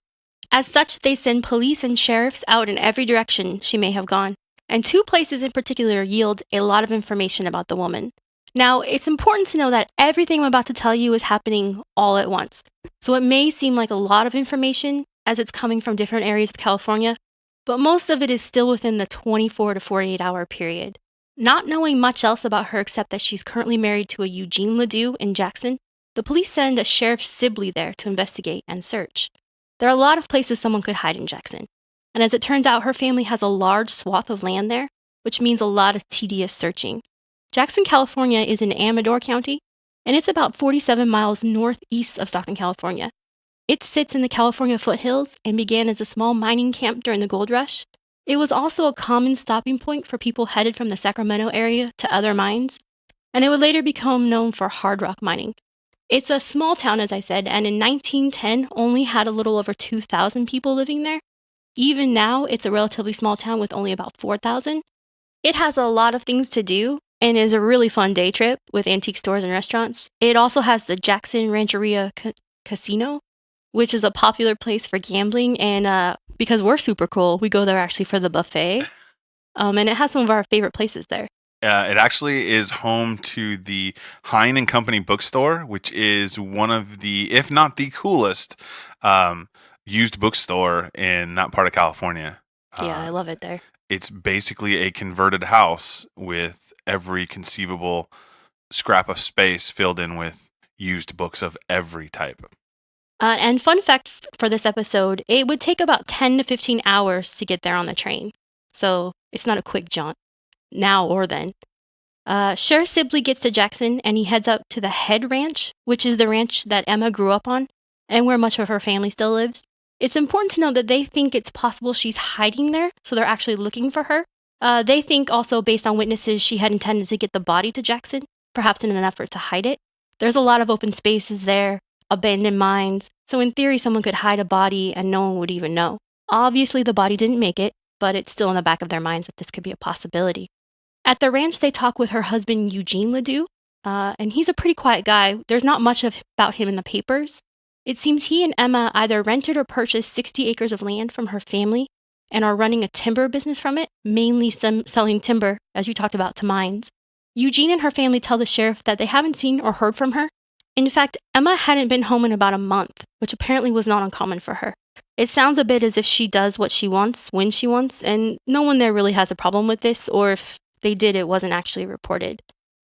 As such, they send police and sheriffs out in every direction she may have gone. And two places in particular yield a lot of information about the woman. Now, it's important to know that everything I'm about to tell you is happening all at once. So it may seem like a lot of information as it's coming from different areas of California, but most of it is still within the 24 to 48 hour period. Not knowing much else about her except that she's currently married to a Eugene Ledoux in Jackson, the police send a Sheriff Sibley there to investigate and search. There are a lot of places someone could hide in Jackson. And as it turns out, her family has a large swath of land there, which means a lot of tedious searching. Jackson, California is in Amador County, and it's about 47 miles northeast of Stockton, California. It sits in the California foothills and began as a small mining camp during the gold rush. It was also a common stopping point for people headed from the Sacramento area to other mines, and it would later become known for hard rock mining. It's a small town, as I said, and in 1910 only had a little over 2,000 people living there. Even now, it's a relatively small town with only about 4,000. It has a lot of things to do and is a really fun day trip with antique stores and restaurants. It also has the Jackson Rancheria Casino, which is a popular place for gambling. And because we're super cool, we go there actually for the buffet. And it has some of our favorite places there. It actually is home to the Hine and Company bookstore, which is one of the, if not the coolest, used bookstore in that part of California. Yeah, I love it there. It's basically a converted house with every conceivable scrap of space filled in with used books of every type. And fun fact for this episode, it would take about 10 to 15 hours to get there on the train. So it's not a quick jaunt, now or then. Sheriff Sibley gets to Jackson and he heads up to the Head Ranch, which is the ranch that Emma grew up on and where much of her family still lives. It's important to note that they think it's possible she's hiding there, so they're actually looking for her. They think also, based on witnesses, she had intended to get the body to Jackson, perhaps in an effort to hide it. There's a lot of open spaces there, abandoned mines, so in theory someone could hide a body and no one would even know. Obviously the body didn't make it, but it's still in the back of their minds that this could be a possibility. At the ranch they talk with her husband Eugene Ledoux, and he's a pretty quiet guy. There's not much about him in the papers. It seems he and Emma either rented or purchased 60 acres of land from her family and are running a timber business from it, mainly selling timber, as you talked about, to mines. Eugene and her family tell the sheriff that they haven't seen or heard from her. In fact, Emma hadn't been home in about a month, which apparently was not uncommon for her. It sounds a bit as if she does what she wants, when she wants, and no one there really has a problem with this, or if they did, it wasn't actually reported.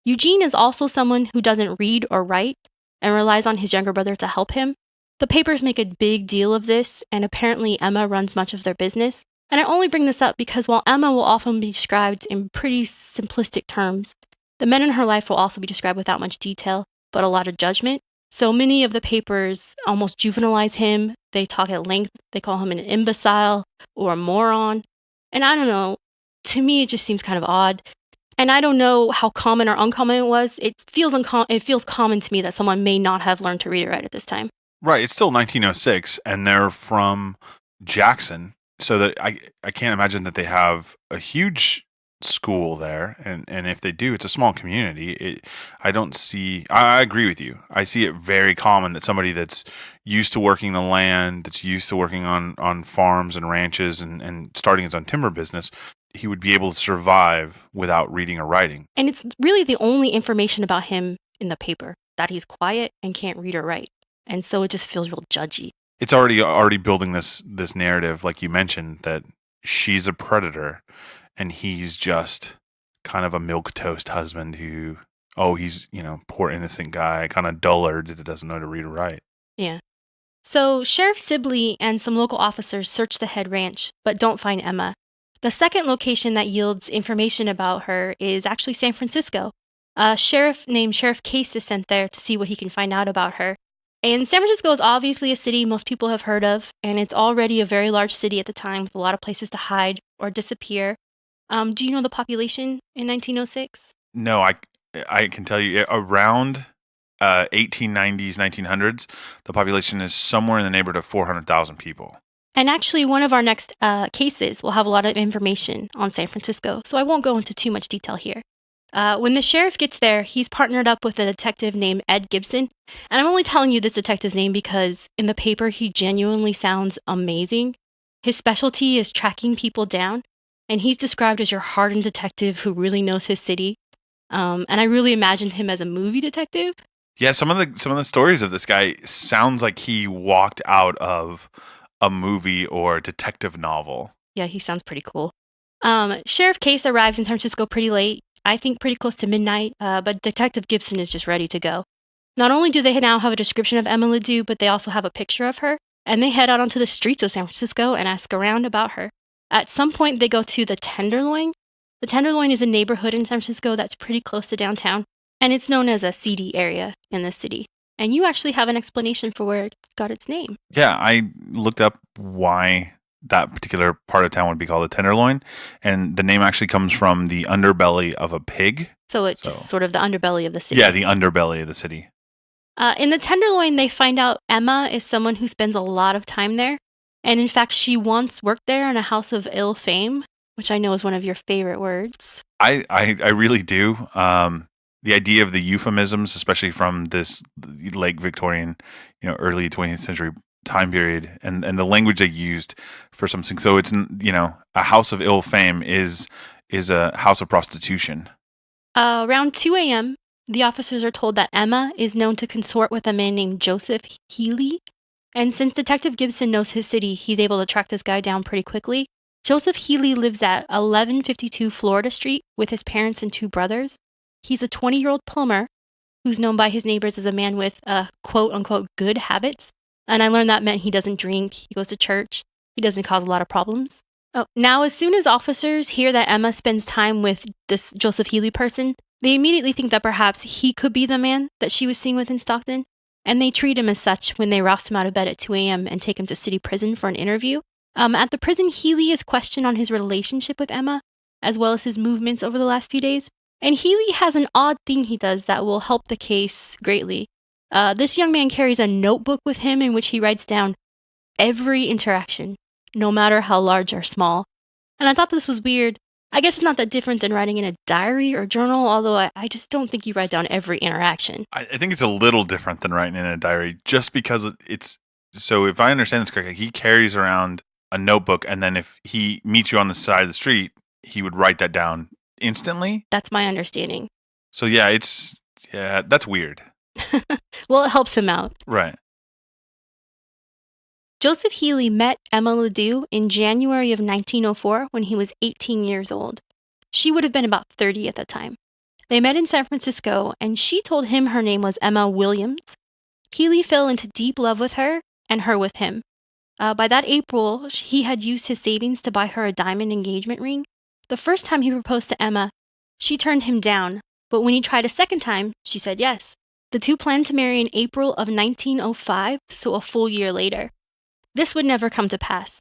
Eugene is also someone who doesn't read or write and relies on his younger brother to help him. The papers make a big deal of this, and apparently Emma runs much of their business. And I only bring this up because while Emma will often be described in pretty simplistic terms, the men in her life will also be described without much detail, but a lot of judgment. So many of the papers almost juvenilize him. They talk at length. They call him an imbecile or a moron. And I don't know, to me it just seems kind of odd. And I don't know how common or uncommon it was. It feels common to me that someone may not have learned to read or write at this time. Right. It's still 1906, and they're from Jackson, so that I can't imagine that they have a huge school there. And if they do, it's a small community. I agree with you. I see it very common that somebody that's used to working the land, that's used to working on farms and ranches and starting his own timber business, he would be able to survive without reading or writing. And it's really the only information about him in the paper, that he's quiet and can't read or write. And so it just feels real judgy. It's already building this narrative, like you mentioned, that she's a predator and he's just kind of a milquetoast husband who, he's, poor innocent guy, kind of dullard that doesn't know how to read or write. Yeah. So Sheriff Sibley and some local officers search the Head Ranch, but don't find Emma. The second location that yields information about her is actually San Francisco. A sheriff named Sheriff Case is sent there to see what he can find out about her. And San Francisco is obviously a city most people have heard of, and it's already a very large city at the time with a lot of places to hide or disappear. Do you know the population in 1906? No, I can tell you around 1890s, 1900s, the population is somewhere in the neighborhood of 400,000 people. And actually, one of our next cases will have a lot of information on San Francisco, so I won't go into too much detail here. When the sheriff gets there, he's partnered up with a detective named Ed Gibson. And I'm only telling you this detective's name because in the paper, he genuinely sounds amazing. His specialty is tracking people down, and he's described as your hardened detective who really knows his city. And I really imagined him as a movie detective. Yeah, some of the stories of this guy sounds like he walked out of a movie or detective novel. Yeah, he sounds pretty cool. Sheriff Case arrives in San Francisco pretty late, I think pretty close to midnight, but Detective Gibson is just ready to go. Not only do they now have a description of Emma Ledoux, but they also have a picture of her, and they head out onto the streets of San Francisco and ask around about her. At some point, they go to the Tenderloin. The Tenderloin is a neighborhood in San Francisco that's pretty close to downtown, and it's known as a seedy area in the city. And you actually have an explanation for where it got its name. Yeah, I looked up why that particular part of town would be called the Tenderloin, and the name actually comes from the underbelly of a pig. So it's just sort of the underbelly of the city. Yeah, the underbelly of the city. In the Tenderloin, they find out Emma is someone who spends a lot of time there. And in fact, she once worked there in a house of ill fame, which I know is one of your favorite words. I really do. The idea of the euphemisms, especially from this late Victorian, early 20th century time period, and the language they used for something. So it's, a house of ill fame is a house of prostitution. Around 2 a.m., the officers are told that Emma is known to consort with a man named Joseph Healy. And since Detective Gibson knows his city, he's able to track this guy down pretty quickly. Joseph Healy lives at 1152 Florida Street with his parents and two brothers. He's a 20-year-old plumber who's known by his neighbors as a man with quote-unquote good habits. And I learned that meant he doesn't drink, he goes to church, he doesn't cause a lot of problems. Now, as soon as officers hear that Emma spends time with this Joseph Healy person, they immediately think that perhaps he could be the man that she was seen with in Stockton, and they treat him as such when they roust him out of bed at 2 a.m. and take him to city prison for an interview. At the prison, Healy is questioned on his relationship with Emma, as well as his movements over the last few days. And Healy has an odd thing he does that will help the case greatly. This young man carries a notebook with him in which he writes down every interaction, no matter how large or small. And I thought this was weird. I guess it's not that different than writing in a diary or journal, although I just don't think you write down every interaction. I think it's a little different than writing in a diary, just because it's... So if I understand this correctly, he carries around a notebook, and then if he meets you on the side of the street, he would write that down instantly? That's my understanding. So yeah, that's weird. Well, it helps him out. Right. Joseph Healy met Emma Ledoux in January of 1904 when he was 18 years old. She would have been about 30 at the time. They met in San Francisco, and she told him her name was Emma Williams. Healy fell into deep love with her, and her with him. By that April, he had used his savings to buy her a diamond engagement ring. The first time he proposed to Emma, she turned him down, but when he tried a second time, she said yes. The two planned to marry in April of 1905, so a full year later. This would never come to pass.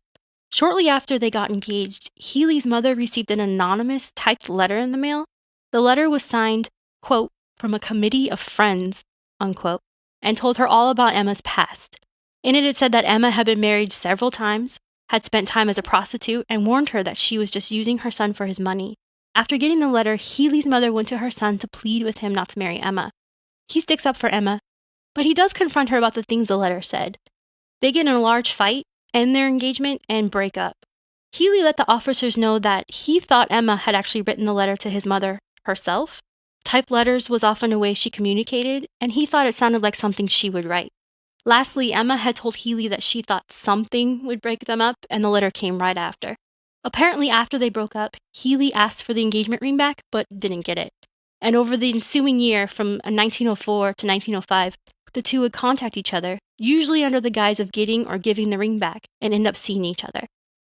Shortly after they got engaged, Healy's mother received an anonymous typed letter in the mail. The letter was signed, quote, from a committee of friends, unquote, and told her all about Emma's past. In it said that Emma had been married several times, had spent time as a prostitute, and warned her that she was just using her son for his money. After getting the letter, Healy's mother went to her son to plead with him not to marry Emma. He sticks up for Emma, but he does confront her about the things the letter said. They get in a large fight, end their engagement, and break up. Healy let the officers know that he thought Emma had actually written the letter to his mother herself. Typed letters was often a way she communicated, and he thought it sounded like something she would write. Lastly, Emma had told Healy that she thought something would break them up, and the letter came right after. Apparently, after they broke up, Healy asked for the engagement ring back, but didn't get it. And over the ensuing year, from 1904 to 1905, the two would contact each other, usually under the guise of getting or giving the ring back, and end up seeing each other.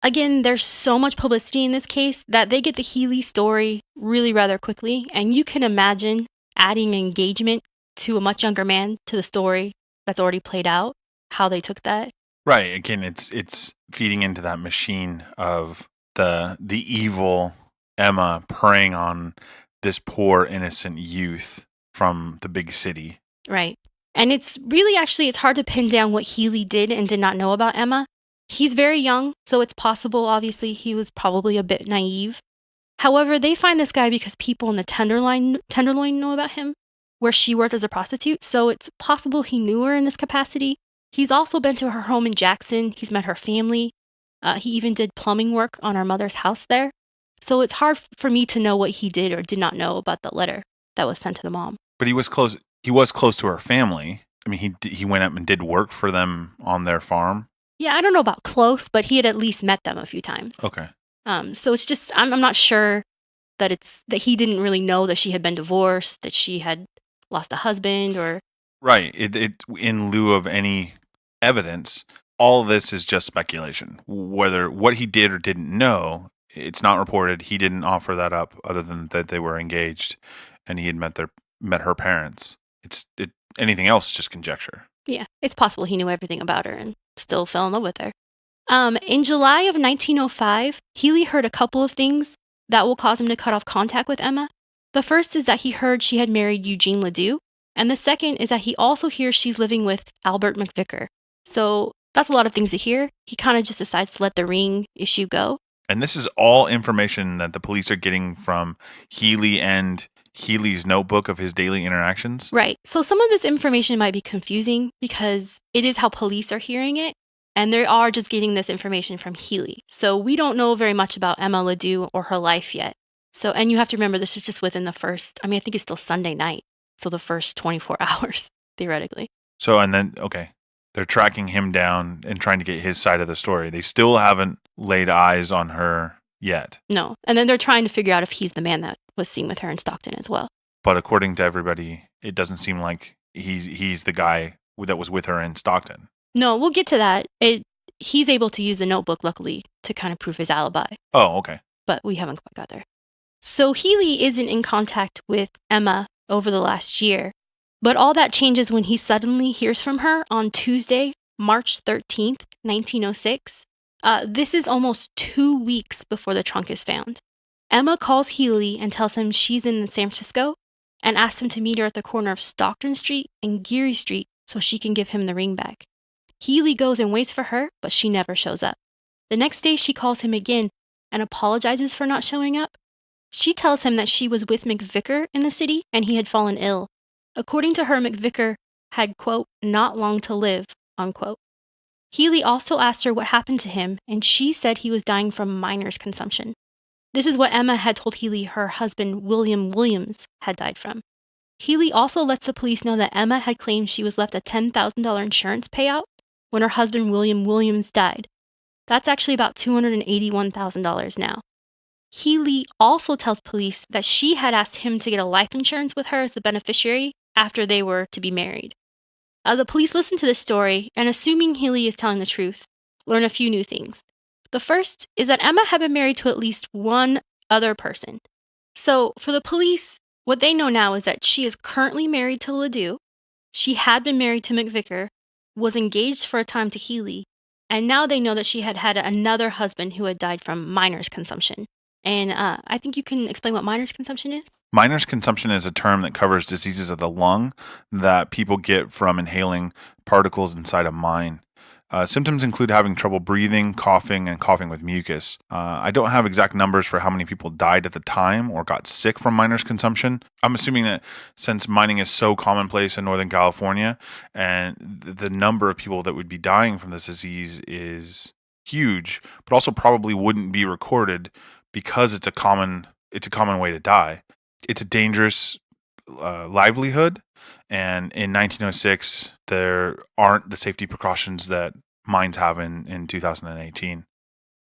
Again, there's so much publicity in this case that they get the Healy story really rather quickly, and you can imagine adding engagement to a much younger man to the story that's already played out, how they took that. Right. Again, it's feeding into that machine of the evil Emma preying on this poor innocent youth from the big city. Right. And it's really it's hard to pin down what Healy did and did not know about Emma. He's very young, so it's possible, obviously, he was probably a bit naive. However, they find this guy because people in the Tenderloin know about him, where she worked as a prostitute, so it's possible he knew her in this capacity. He's also been to her home in Jackson. He's met her family. He even did plumbing work on our mother's house there. So it's hard for me to know what he did or did not know about the letter that was sent to the mom. But he was close. He was close to her family. I mean, he went up and did work for them on their farm. Yeah, I don't know about close, but he had at least met them a few times. Okay. So it's just I'm not sure that he didn't really know that she had been divorced, that she had lost a husband, or right. It in lieu of any evidence, all this is just speculation. Whether what he did or didn't know, it's not reported. He didn't offer that up, other than that they were engaged, and he had met her parents. Anything else is just conjecture. Yeah, it's possible he knew everything about her and still fell in love with her. In July of 1905, Healy heard a couple of things that will cause him to cut off contact with Emma. The first is that he heard she had married Eugene Ledoux, and the second is that he also hears she's living with Albert McVicar. So that's a lot of things to hear. He kind of just decides to let the ring issue go. And this is all information that the police are getting from Healy and Healy's notebook of his daily interactions? Right. So some of this information might be confusing because it is how police are hearing it, and they are just getting this information from Healy. So we don't know very much about Emma Ledoux or her life yet. So, and you have to remember, this is just within the first, I think it's still Sunday night. So the first 24 hours, theoretically. So, and then, okay, they're tracking him down and trying to get his side of the story. They still haven't laid eyes on her yet. No. And then they're trying to figure out if he's the man that was seen with her in Stockton as well. But according to everybody, it doesn't seem like he's the guy that was with her in Stockton. No, we'll get to that. He's able to use the notebook, luckily, to kind of prove his alibi. Oh, okay. But we haven't quite got there. So Healy isn't in contact with Emma over the last year, but all that changes when he suddenly hears from her on Tuesday, March 13th, 1906. This is almost 2 weeks before the trunk is found. Emma calls Healy and tells him she's in San Francisco and asks him to meet her at the corner of Stockton Street and Geary Street so she can give him the ring back. Healy goes and waits for her, but she never shows up. The next day, she calls him again and apologizes for not showing up. She tells him that she was with McVicar in the city and he had fallen ill. According to her, McVicar had, quote, not long to live, unquote. Healy also asked her what happened to him, and she said he was dying from miner's consumption. This is what Emma had told Healy her husband, William Williams, had died from. Healy also lets the police know that Emma had claimed she was left a $10,000 insurance payout when her husband, William Williams, died. That's actually about $281,000 now. Healy also tells police that she had asked him to get a life insurance with her as the beneficiary after they were to be married. The police listen to this story, and assuming Healy is telling the truth, learn a few new things. The first is that Emma had been married to at least one other person. So for the police, what they know now is that she is currently married to Ledoux, she had been married to McVicar, was engaged for a time to Healy, and now they know that she had had another husband who had died from miner's consumption. And I think you can explain what miner's consumption is? Miner's consumption is a term that covers diseases of the lung that people get from inhaling particles inside a mine. Symptoms include having trouble breathing, coughing, and coughing with mucus. I don't have exact numbers for how many people died at the time or got sick from miner's consumption. I'm assuming that since mining is so commonplace in Northern California, and the number of people that would be dying from this disease is huge, but also probably wouldn't be recorded because it's a common way to die. It's a dangerous livelihood, and in 1906, there aren't the safety precautions that mines have in 2018.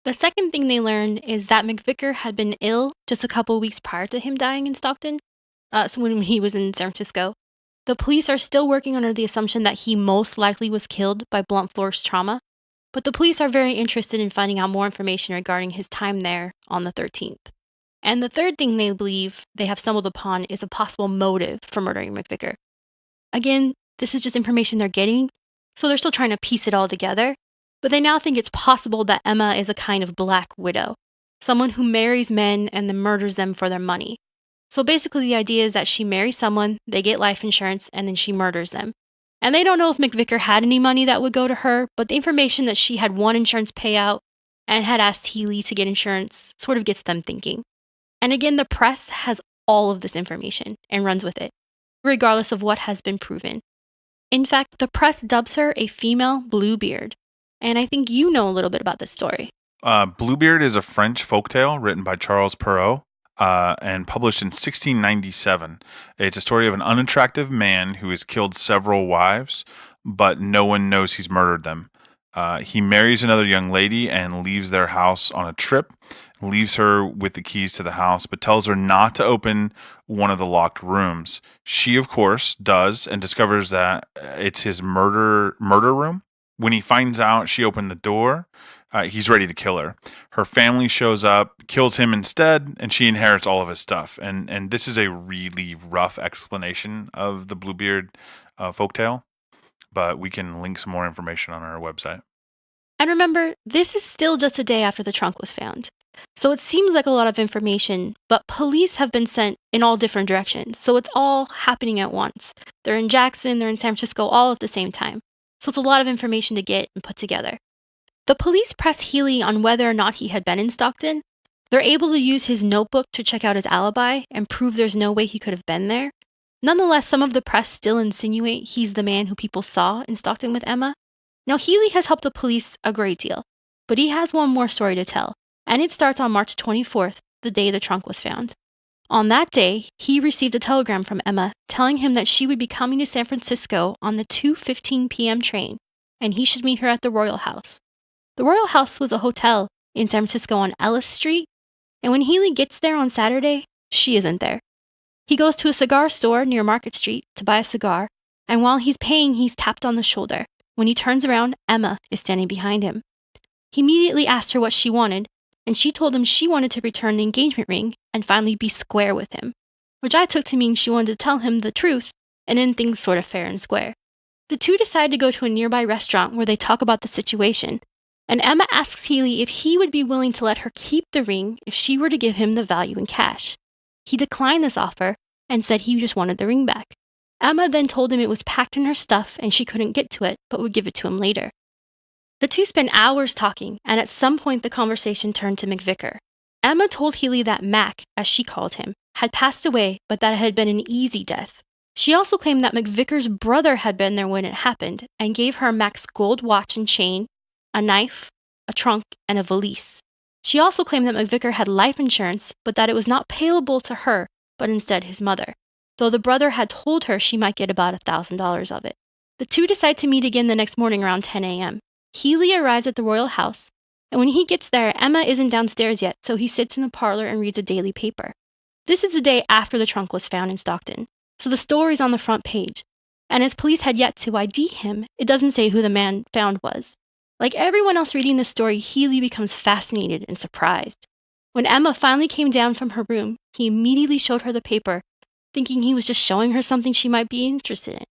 The second thing they learned is that McVicar had been ill just a couple weeks prior to him dying in Stockton, so when he was in San Francisco. The police are still working under the assumption that he most likely was killed by blunt force trauma, but the police are very interested in finding out more information regarding his time there on the 13th. And the third thing they believe they have stumbled upon is a possible motive for murdering McVicar. Again, this is just information they're getting, so they're still trying to piece it all together. But they now think it's possible that Emma is a kind of black widow, someone who marries men and then murders them for their money. So basically, the idea is that she marries someone, they get life insurance, and then she murders them. And they don't know if McVicar had any money that would go to her, but the information that she had one insurance payout and had asked Healy to get insurance sort of gets them thinking. And again, the press has all of this information and runs with it, regardless of what has been proven. In fact, the press dubs her a female Bluebeard. And I think you know a little bit about this story. Bluebeard is a French folktale written by Charles Perrault and published in 1697. It's a story of an unattractive man who has killed several wives, but no one knows he's murdered them. He marries another young lady and leaves their house on a trip, leaves her with the keys to the house, but tells her not to open one of the locked rooms. She, of course, does and discovers that it's his murder room. When he finds out she opened the door, he's ready to kill her. Her family shows up, kills him instead, and she inherits all of his stuff. And this is a really rough explanation of the Bluebeard folktale, but we can link some more information on our website. And remember, this is still just a day after the trunk was found. So it seems like a lot of information, but police have been sent in all different directions. So it's all happening at once. They're in Jackson, they're in San Francisco, all at the same time. So it's a lot of information to get and put together. The police press Healy on whether or not he had been in Stockton. They're able to use his notebook to check out his alibi and prove there's no way he could have been there. Nonetheless, some of the press still insinuate he's the man who people saw in Stockton with Emma. Now, Healy has helped the police a great deal, but he has one more story to tell, and it starts on March 24th, the day the trunk was found. On that day, he received a telegram from Emma telling him that she would be coming to San Francisco on the 2:15 p.m. train, and he should meet her at the Royal House. The Royal House was a hotel in San Francisco on Ellis Street, and when Healy gets there on Saturday, she isn't there. He goes to a cigar store near Market Street to buy a cigar, and while he's paying, he's tapped on the shoulder. When he turns around, Emma is standing behind him. He immediately asked her what she wanted, and she told him she wanted to return the engagement ring and finally be square with him, which I took to mean she wanted to tell him the truth and end things sort of fair and square. The two decide to go to a nearby restaurant where they talk about the situation, and Emma asks Healy if he would be willing to let her keep the ring if she were to give him the value in cash. He declined this offer and said he just wanted the ring back. Emma then told him it was packed in her stuff and she couldn't get to it, but would give it to him later. The two spent hours talking, and at some point the conversation turned to McVicar. Emma told Healy that Mac, as she called him, had passed away, but that it had been an easy death. She also claimed that McVicar's brother had been there when it happened, and gave her Mac's gold watch and chain, a knife, a trunk, and a valise. She also claimed that McVicar had life insurance, but that it was not payable to her, but instead his mother, though the brother had told her she might get about $1,000 of it. The two decide to meet again the next morning around 10 a.m. Healy arrives at the Royal House, and when he gets there, Emma isn't downstairs yet, so he sits in the parlor and reads a daily paper. This is the day after the trunk was found in Stockton, so the story's on the front page. And as police had yet to ID him, it doesn't say who the man found was. Like everyone else reading the story, Healy becomes fascinated and surprised. When Emma finally came down from her room, he immediately showed her the paper, thinking he was just showing her something she might be interested in.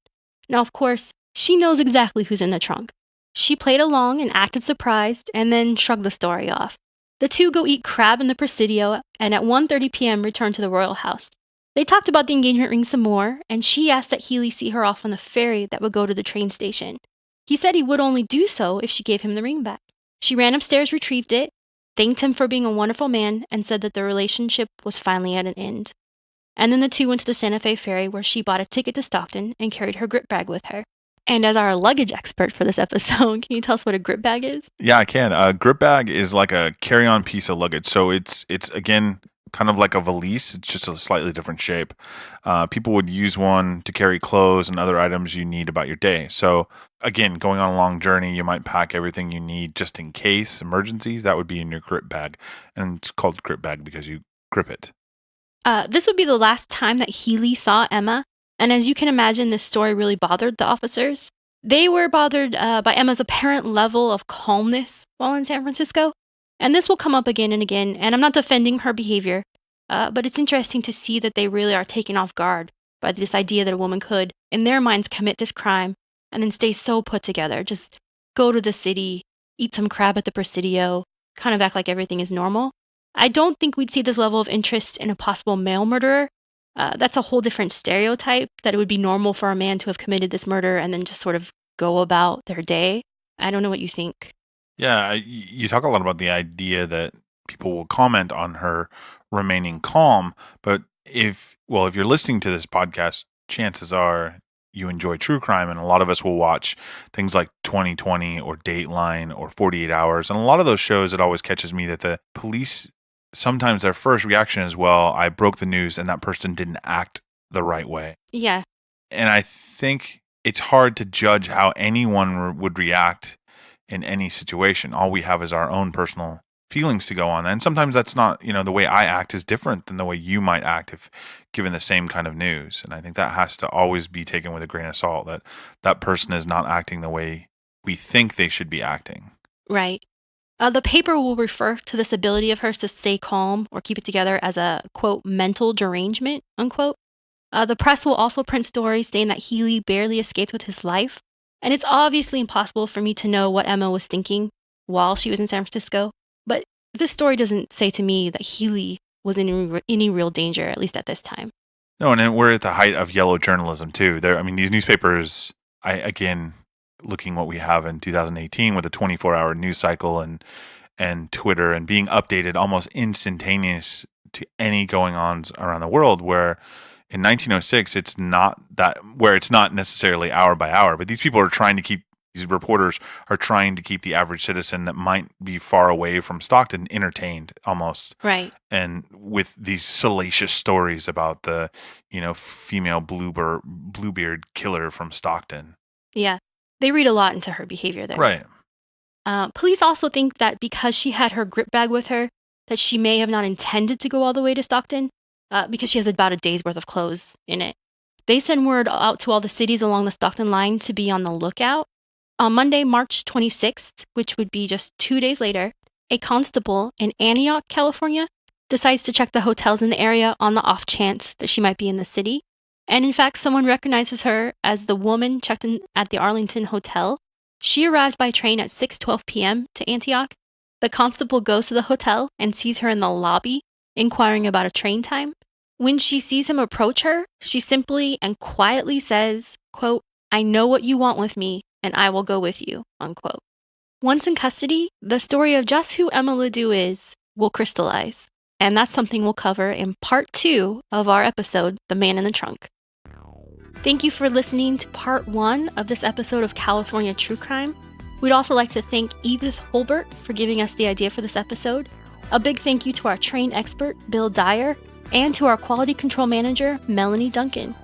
Now, of course, she knows exactly who's in the trunk. She played along and acted surprised, and then shrugged the story off. The two go eat crab in the Presidio, and at 1:30 p.m. return to the Royal House. They talked about the engagement ring some more, and she asked that Healy see her off on the ferry that would go to the train station. He said he would only do so if she gave him the ring back. She ran upstairs, retrieved it, thanked him for being a wonderful man, and said that the relationship was finally at an end. And then the two went to the Santa Fe ferry, where she bought a ticket to Stockton and carried her grip bag with her. And as our luggage expert for this episode, can you tell us what a grip bag is? Yeah, I can. A grip bag is like a carry-on piece of luggage. So it's again kind of like a valise. It's just a slightly different shape. People would use one to carry clothes and other items you need about your day. So again, going on a long journey, you might pack everything you need just in case emergencies. That would be in your grip bag, and it's called grip bag because you grip it. This would be the last time that Healy saw Emma. And as you can imagine, this story really bothered the officers. They were bothered by Emma's apparent level of calmness while in San Francisco. And this will come up again and again, and I'm not defending her behavior, But it's interesting to see that they really are taken off guard by this idea that a woman could, in their minds, commit this crime and then stay so put together. Just go to the city, eat some crab at the Presidio, kind of act like everything is normal. I don't think we'd see this level of interest in a possible male murderer. That's a whole different stereotype, that it would be normal for a man to have committed this murder and then just sort of go about their day. I don't know what you think. Yeah, you talk a lot about the idea that people will comment on her remaining calm, but if you're listening to this podcast, chances are you enjoy true crime, and a lot of us will watch things like 2020 or Dateline or 48 Hours, and a lot of those shows, it always catches me that the police, sometimes their first reaction is, well, I broke the news and that person didn't act the right way. Yeah. And I think it's hard to judge how anyone would react in any situation. All we have is our own personal feelings to go on. And sometimes that's not, the way I act is different than the way you might act if given the same kind of news. And I think that has to always be taken with a grain of salt, that that person is not acting the way we think they should be acting. Right. The paper will refer to this ability of hers to stay calm or keep it together as a, quote, mental derangement, unquote. The press will also print stories saying that Healy barely escaped with his life. And it's obviously impossible for me to know what Emma was thinking while she was in San Francisco. But this story doesn't say to me that Healy was in any real danger, at least at this time. No, and then we're at the height of yellow journalism, too. These newspapers, again, looking what we have in 2018 with a 24-hour news cycle and Twitter and being updated almost instantaneous to any going-ons around the world, where in 1906, it's not necessarily hour by hour, but these reporters are trying to keep the average citizen that might be far away from Stockton entertained almost. Right. And with these salacious stories about the, female Bluebeard killer from Stockton. Yeah. They read a lot into her behavior there. Right. Police also think that because she had her grip bag with her, that she may have not intended to go all the way to Stockton. Because she has about a day's worth of clothes in it. They send word out to all the cities along the Stockton line to be on the lookout. On Monday, March 26th, which would be just 2 days later, a constable in Antioch, California, decides to check the hotels in the area on the off chance that she might be in the city. And in fact, someone recognizes her as the woman checked in at the Arlington Hotel. She arrived by train at 6:12 p.m. to Antioch. The constable goes to the hotel and sees her in the lobby, inquiring about a train time. When she sees him approach her, she simply and quietly says, quote, "I know what you want with me, and I will go with you," unquote. Once in custody, the story of just who Emma Ledoux is will crystallize. And that's something we'll cover in part 2 of our episode, The Man in the Trunk. Thank you for listening to part 1 of this episode of California True Crime. We'd also like to thank Edith Holbert for giving us the idea for this episode. A big thank you to our trained expert, Bill Dyer, and to our quality control manager, Melanie Duncan.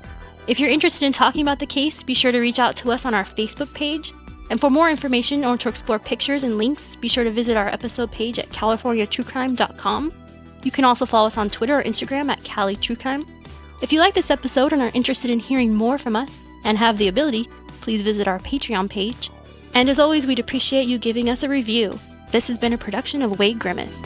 If you're interested in talking about the case, be sure to reach out to us on our Facebook page. And for more information or to explore pictures and links, be sure to visit our episode page at californiatruecrime.com. You can also follow us on Twitter or Instagram at CaliTrueCrime. If you like this episode and are interested in hearing more from us and have the ability, please visit our Patreon page. And as always, we'd appreciate you giving us a review. This has been a production of Wade Grimace.